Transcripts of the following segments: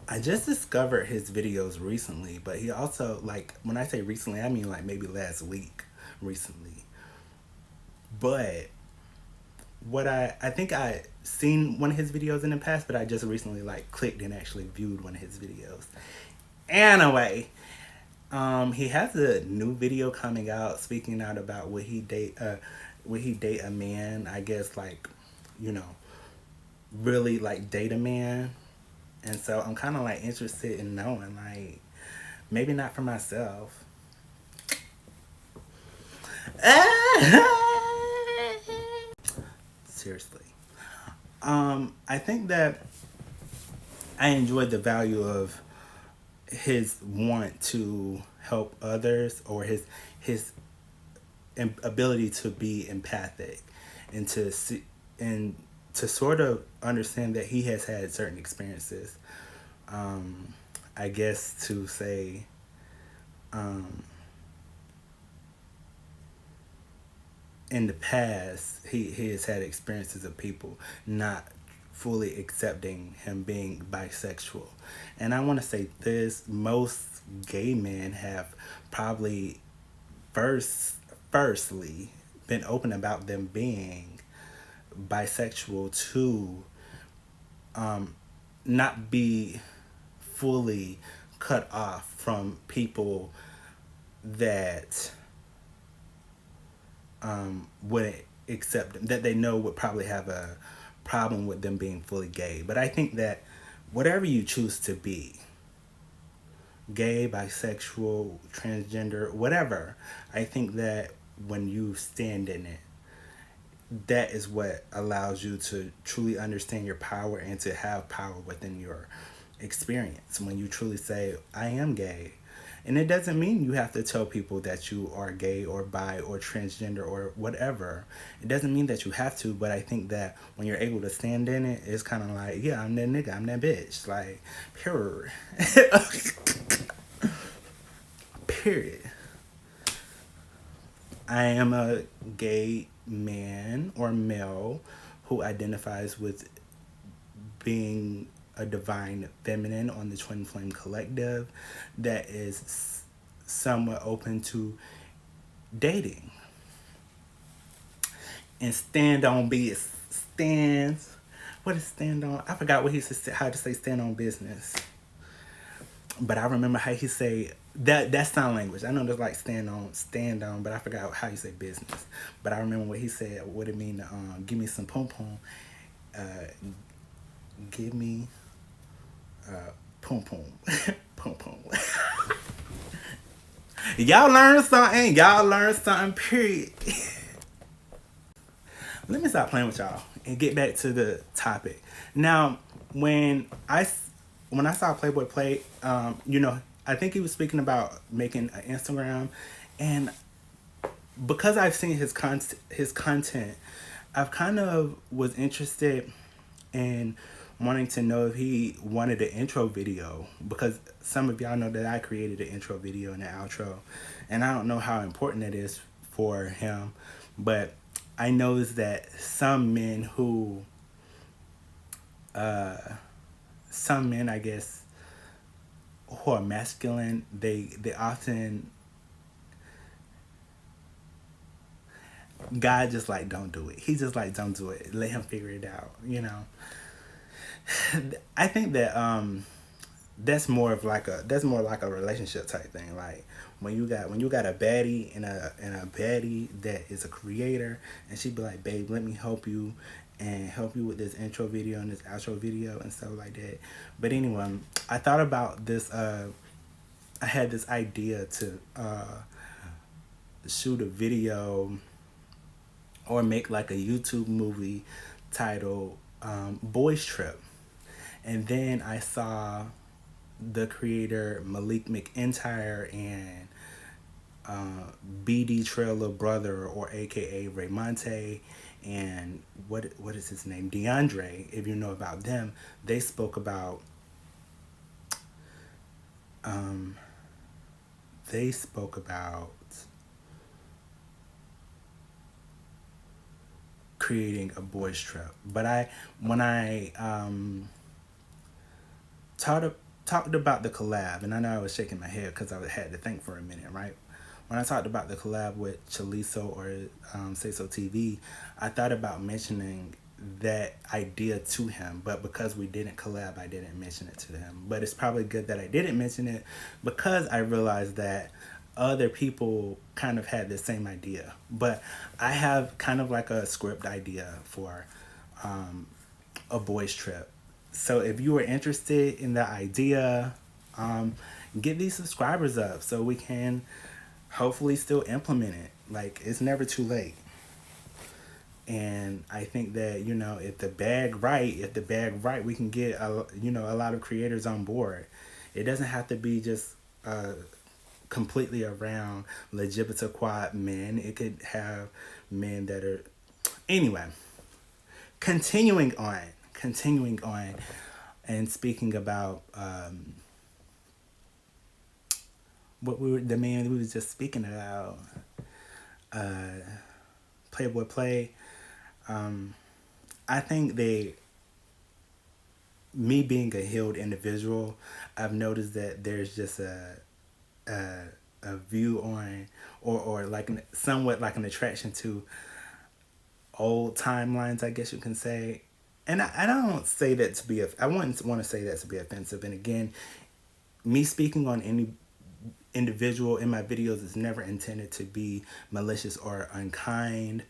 I just discovered his videos recently, but he also, like, when I say recently, I mean like maybe last week recently. But I think I seen one of his videos in the past, but I just recently like clicked and actually viewed one of his videos. Anyway, he has a new video coming out speaking out about would he date a man, I guess, like, you know, really like date a man. And so I'm kind of like interested in knowing, like, maybe not for myself. Seriously. I think that I enjoyed the value of his want to help others, or his ability to be empathic and to see and to sort of understand that he has had certain experiences. Um, I guess to say, um, in the past, he has had experiences of people not fully accepting him being bisexual. And I want to say this: most gay men have probably firstly been open about them being bisexual to not be fully cut off from people that wouldn't accept them, that they know would probably have a problem with them being fully gay. But I think that whatever you choose to be, gay, bisexual, transgender, whatever, I think that when you stand in it, that is what allows you to truly understand your power and to have power within your experience. When you truly say, I am gay. And it doesn't mean you have to tell people that you are gay or bi or transgender or whatever. It doesn't mean that you have to, but I think that when you're able to stand in it, it's kind of like, yeah, I'm that nigga, I'm that bitch. Like, pure. Period. I am a gay man or male who identifies with being a divine feminine on the Twin Flame Collective that is somewhat open to dating and stand on business. Stands. What is stand on? I forgot what he said. How to say stand on business. But I remember how he say that. That's sign language. I know there's like stand on, but I forgot how you say business. But I remember what he said. What it mean to give me some pom pom. Uh, give me pom pom, pom pom. Y'all learn something. Y'all learn something. Period. Let me stop playing with y'all and get back to the topic. Now, when I when I saw Playboy play, I think he was speaking about making an Instagram, and because I've seen his content, I've kind of was interested in wanting to know if he wanted an intro video, because some of y'all know that I created an intro video and an outro, and I don't know how important that is for him, but I know that some men, I guess, who are masculine, they often, God just like don't do it. He just like don't do it. Let him figure it out. I think that that's more like a relationship type thing. Like when you got a baddie and a baddie that is a creator, and she be like, babe, let me help you and help you with this intro video and this outro video and stuff like that. But anyway, I thought about this. I had this idea to shoot a video or make like a YouTube movie titled Boys Trip. And then I saw the creator Malik McIntyre and BD Trailer Brother, or AKA Raymonte, and what is his name? DeAndre, if you know about them, they spoke about um, they spoke about creating a boys trip. But when I taught talked about the collab, and I know I was shaking my head because I had to think for a minute, right? When I talked about the collab with Chaliso or Say So TV, I thought about mentioning that idea to him, but because we didn't collab, I didn't mention it to him. But it's probably good that I didn't mention it because I realized that other people kind of had the same idea. But I have kind of like a script idea for a boys trip. So if you are interested in the idea, um, get these subscribers up so we can hopefully still implement it. Like, it's never too late. And I think that, if the bag right, we can get a lot of creators on board. It doesn't have to be just completely around LGBTQ men. It could have men that are anyway. Continuing on, and speaking about the man we was just speaking about, Playboy Play. I think me being a healed individual, I've noticed that there's just a, a view on, or like somewhat like an attraction to old timelines, I guess you can say. And I don't say that to be, I wouldn't want to say that to be offensive. And again, me speaking on any individual in my videos is never intended to be malicious or unkind.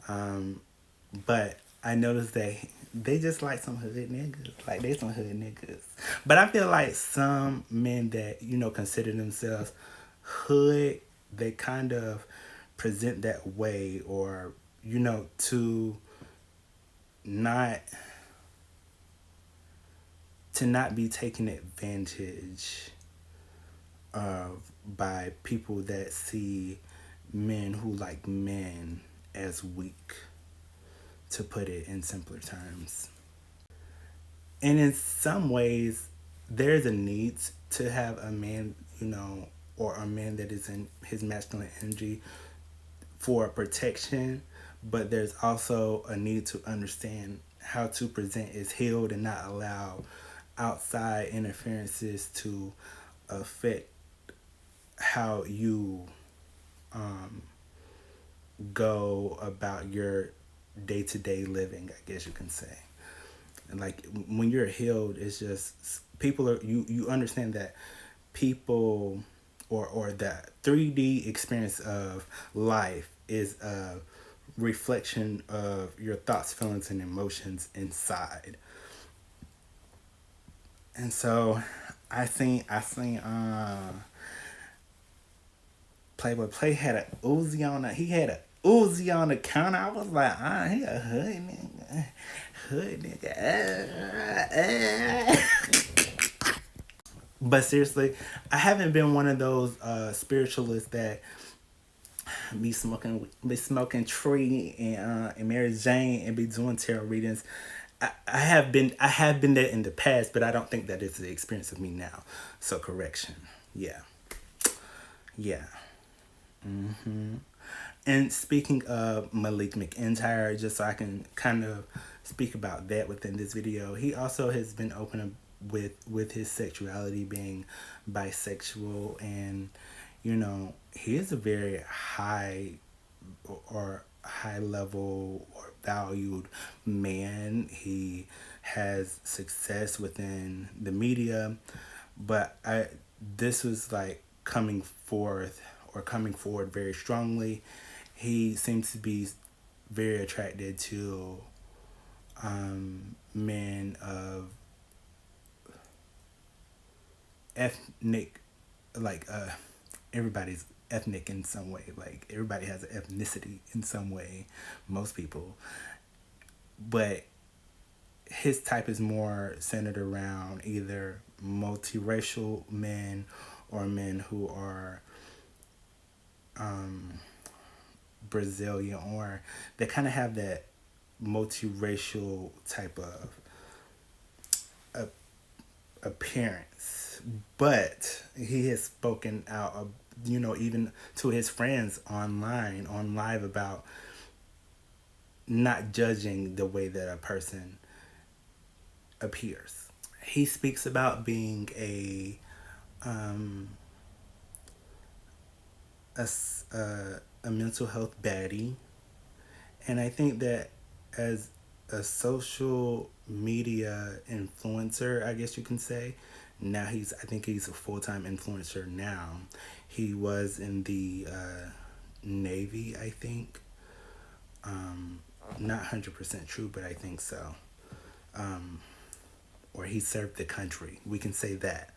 But I noticed that they just like some hood niggas. Like, they some hood niggas. But I feel like some men that, consider themselves hood, they kind of present that way, or, to not be taken advantage of by people that see men who like men as weak, to put it in simpler terms. And in some ways, there's a need to have a man, or a man that is in his masculine energy for protection, but there's also a need to understand how to present as healed and not allow outside interferences to affect how you go about your day-to-day living, I guess you can say. And like, when you're healed, it's just people are, you understand that people, or the 3D experience of life is a reflection of your thoughts, feelings, and emotions inside. And so I seen Playboy Play had a Uzi on it. He had a Uzi on the counter. I was like, he a hood nigga. Hood nigga. But seriously, I haven't been one of those spiritualists that be smoking tree and Mary Jane and be doing tarot readings. I have been there in the past, but I don't think that is the experience of me now. So correction. Yeah. Yeah. And speaking of Malik McIntyre, just so I can kind of speak about that within this video, he also has been open up with his sexuality, being bisexual, and he is a very high level or valued man. He has success within the media, but this was like coming forward very strongly. He seems to be very attracted to men of ethnic, like everybody's ethnic in some way. Like, everybody has an ethnicity in some way, most people. But his type is more centered around either multiracial men or men who are Brazilian, or they kind of have that multiracial type of appearance. But he has spoken out, even to his friends online, on live, about not judging the way that a person appears. he speaks about being um, a mental health baddie, and I think that as a social media influencer, I guess you can say, now I think he's a full time influencer now. He was in the Navy, I think. Not 100% true, but I think so. Um, or he served the country. We can say that.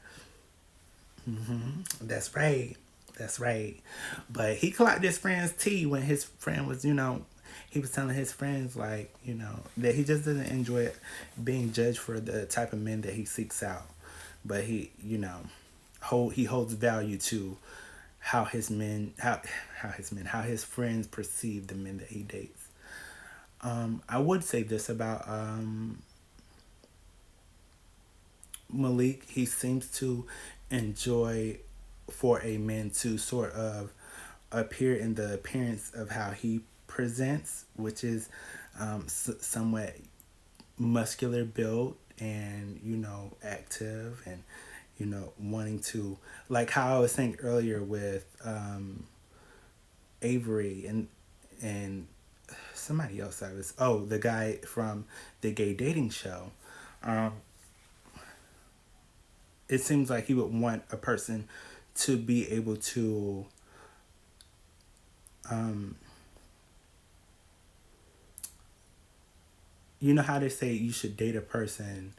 That's right. That's right. But he clocked his friend's tea when his friend was, he was telling his friends, like, that he just doesn't enjoy being judged for the type of men that he seeks out. But he holds value to how his men, how his friends perceive the men that he dates. I would say this about Malik. He seems to enjoy for a man to sort of appear in the appearance of how he presents, which is somewhat muscular built and active and wanting to, like how I was saying earlier with Avery and somebody else. The guy from the gay dating show. Um, it seems like he would want a person to be able to um, you know how they say you should date a person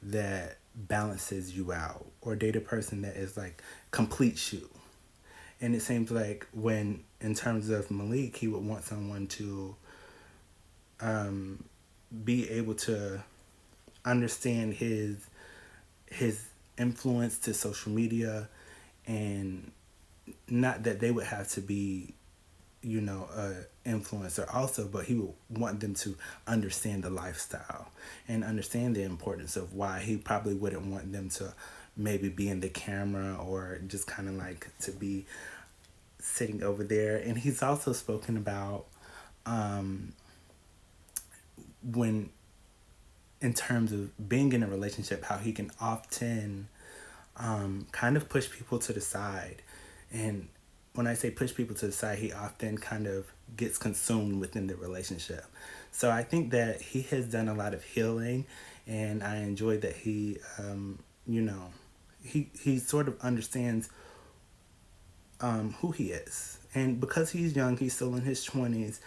that balances you out, or date a person that is like completes you. And it seems like when in terms of Malik, he would want someone to um, be able to understand his influence to social media, and not that they would have to be a influencer also, but he would want them to understand the lifestyle and understand the importance of why he probably wouldn't want them to maybe be in the camera or just kind of like to be sitting over there. And he's also spoken about um, when in terms of being in a relationship, how he can often kind of push people to the side. And when I say push people to the side, he often kind of gets consumed within the relationship. So I think that he has done a lot of healing, and I enjoy that he sort of understands who he is. And because he's young, he's still in his 20s,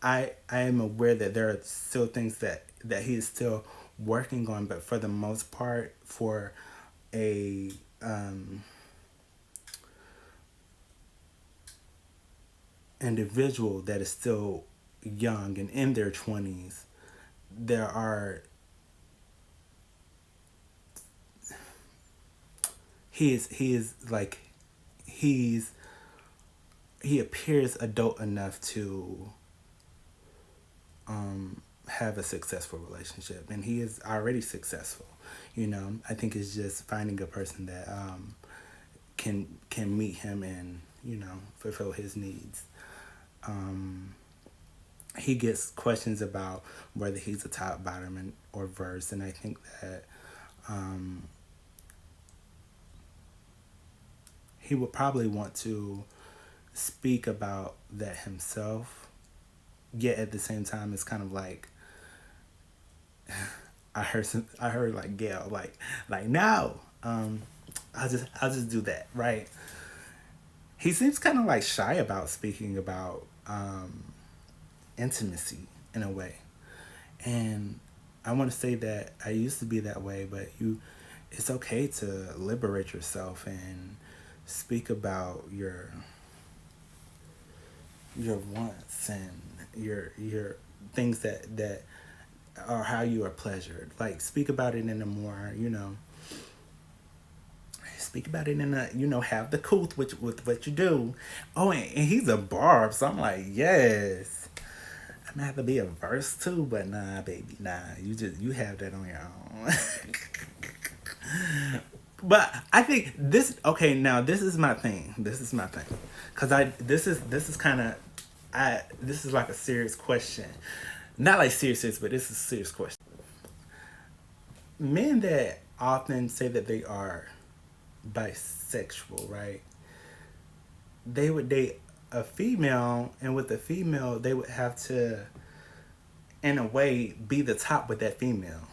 I am aware that there are still things that he is still working on, but for the most part, for a individual that is still young and in their 20s, there are he is like he's he appears adult enough to have a successful relationship, and he is already successful. I think it's just finding a person that can meet him and fulfill his needs. He gets questions about whether he's a top, bottom, or verse, and I think that he would probably want to speak about that himself. Yet at the same time, it's kind of like I heard like Gail like no, I'll just do that, right. He seems kind of like shy about speaking about intimacy in a way, and I want to say that I used to be that way, but it's okay to liberate yourself and speak about your wants and your things that are how you are pleasured. Like speak about it in a more speak about it in a have the couth with what you do. Oh, and he's a barb, so I'm like yes. I'm gonna have to be a verse too, but nah, baby, nah. You have that on your own. But I think this okay. Now this is my thing. This is my thing, cause this is kind of this is like a serious question, not like serious, but this is a serious question. Men that often say that they are bisexual, right? They would date a female, and with the female, they would have to, in a way, be the top with that female,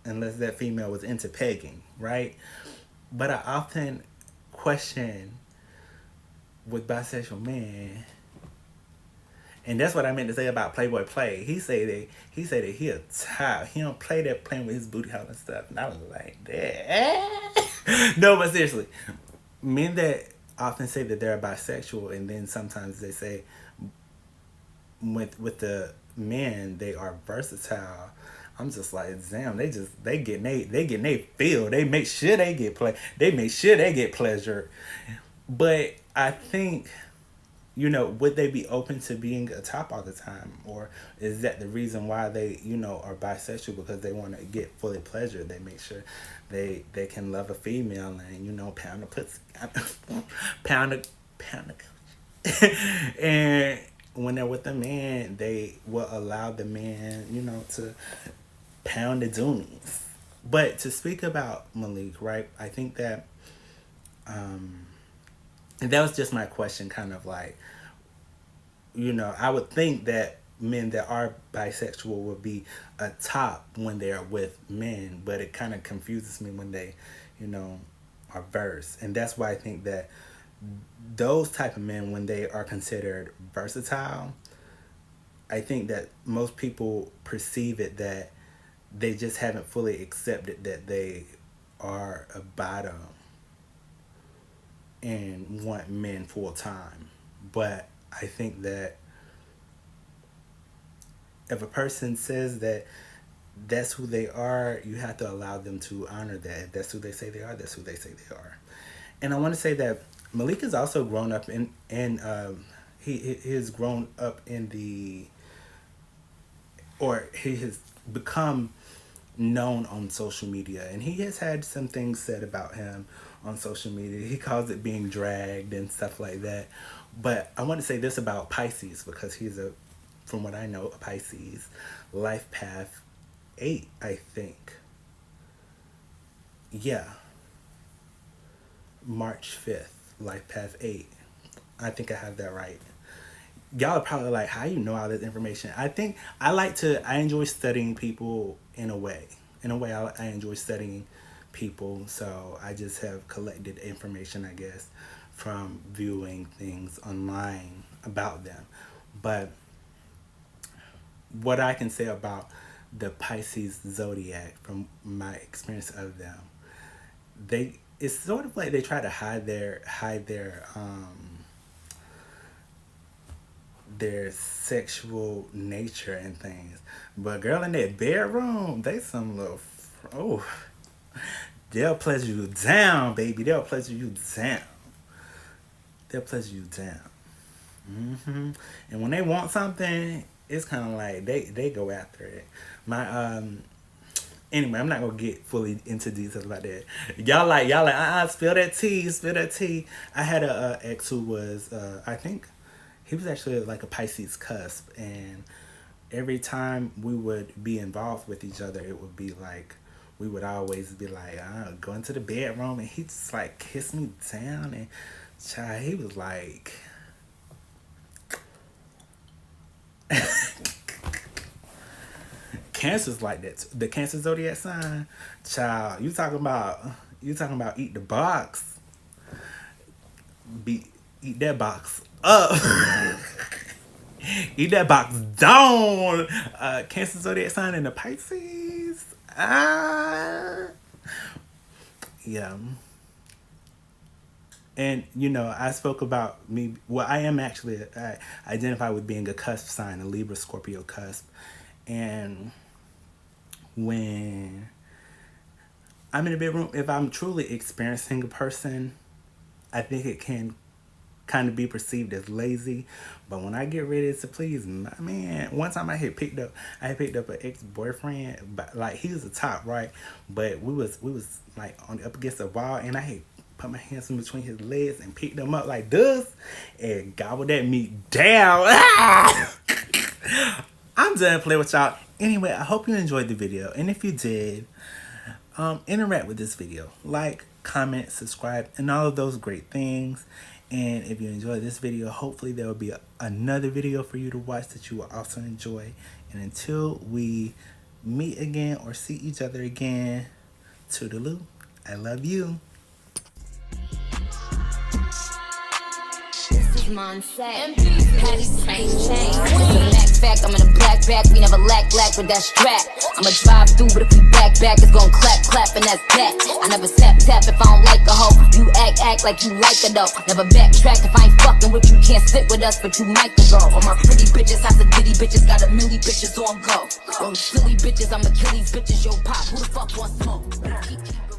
unless that female was into pegging, right? But I often question with bisexual men, and that's what I meant to say about Playboy Play. He said that he a top. He don't play that playing with his booty hole and stuff. And I was like, that. No, but seriously, men that often say that they're bisexual, and then sometimes they say with the men they are versatile. I'm just like, damn, they get they feel. They make sure they get play. They make sure they get pleasure. But I think, would they be open to being a top all the time, or is that the reason why they, are bisexual, because they want to get fully pleasure? They make sure they can love a female and pound the pussy, pound the and when they're with a man, they will allow the man, to pound the doonies. But to speak about Malik, right? I think that, and that was just my question, kind of like, I would think that men that are bisexual would be a top when they are with men, but it kind of confuses me when they, are verse, and that's why I think that those type of men, when they are considered versatile, I think that most people perceive it that they just haven't fully accepted that they are a bottom and want men full time. But I think that if a person says that that's who they are, you have to allow them to honor that. If that's who they say they are, that's who they say they are. And I want to say that Malik has also grown up he has grown up in the, or he has become known on social media, and he has had some things said about him on social media. He calls it being dragged and stuff like that. But I want to say this about Pisces, because he's from what I know, a Pisces, life path 8, I think. Yeah, March 5th, life path 8. I think I have that right. Y'all are probably like, how you know all this information? I think I enjoy studying people in a way. In a way, I enjoy studying people. So I just have collected information, I guess, from viewing things online about them. But what I can say about the Pisces zodiac, from my experience of them, it's sort of like they try to hide their sexual nature and things. But girl, in that bedroom, they some little, oh, they'll pleasure you down, baby. They'll pleasure you down. They'll pleasure you down. And when they want something, it's kind of like they go after it. My Anyway, I'm not gonna get fully into details about that. Y'all like spill that tea. I had a ex who was I think he was actually like a Pisces cusp, and every time we would be involved with each other, it would be like we would always be like, go into the bedroom, and he just like kissed me down, and child, he was like, Cancer's like that. The Cancer zodiac sign, child. You talking about eat the box, eat that box up. Eat that box down. Cancer zodiac sign in the Pisces. Yeah. And I spoke about me. Well, I am actually, I identify with being a cusp sign, a Libra Scorpio cusp. And when I'm in a bedroom, if I'm truly experiencing a person, I think it can kind of be perceived as lazy. But when I get ready to please my man, one time I had picked up an ex-boyfriend, but like he was a top, right? But we was like up against a wall, and I had put my hands in between his legs and picked him up like this and gobbled that meat down. I'm done playing with y'all. Anyway, I hope you enjoyed the video, and if you did, interact with this video. Like, comment, subscribe, and all of those great things. And if you enjoy this video, hopefully there will be another video for you to watch that you will also enjoy. And until we meet again or see each other again, toodaloo. I love you. Monset, Patty chain. Just a max fact, I'm in a black back. We never lack with that strap. I'ma drive through, but if we back, it's gon' clap, and that's that. I never tap if I don't like a hoe. You act like you like it though. Never backtrack if I ain't fucking with you. Can't sit with us, but you might go. All my pretty bitches, house of ditty bitches, got a milli bitches on go. Those silly bitches, I'ma kill these bitches. Yo, pop, who the fuck wants smoke?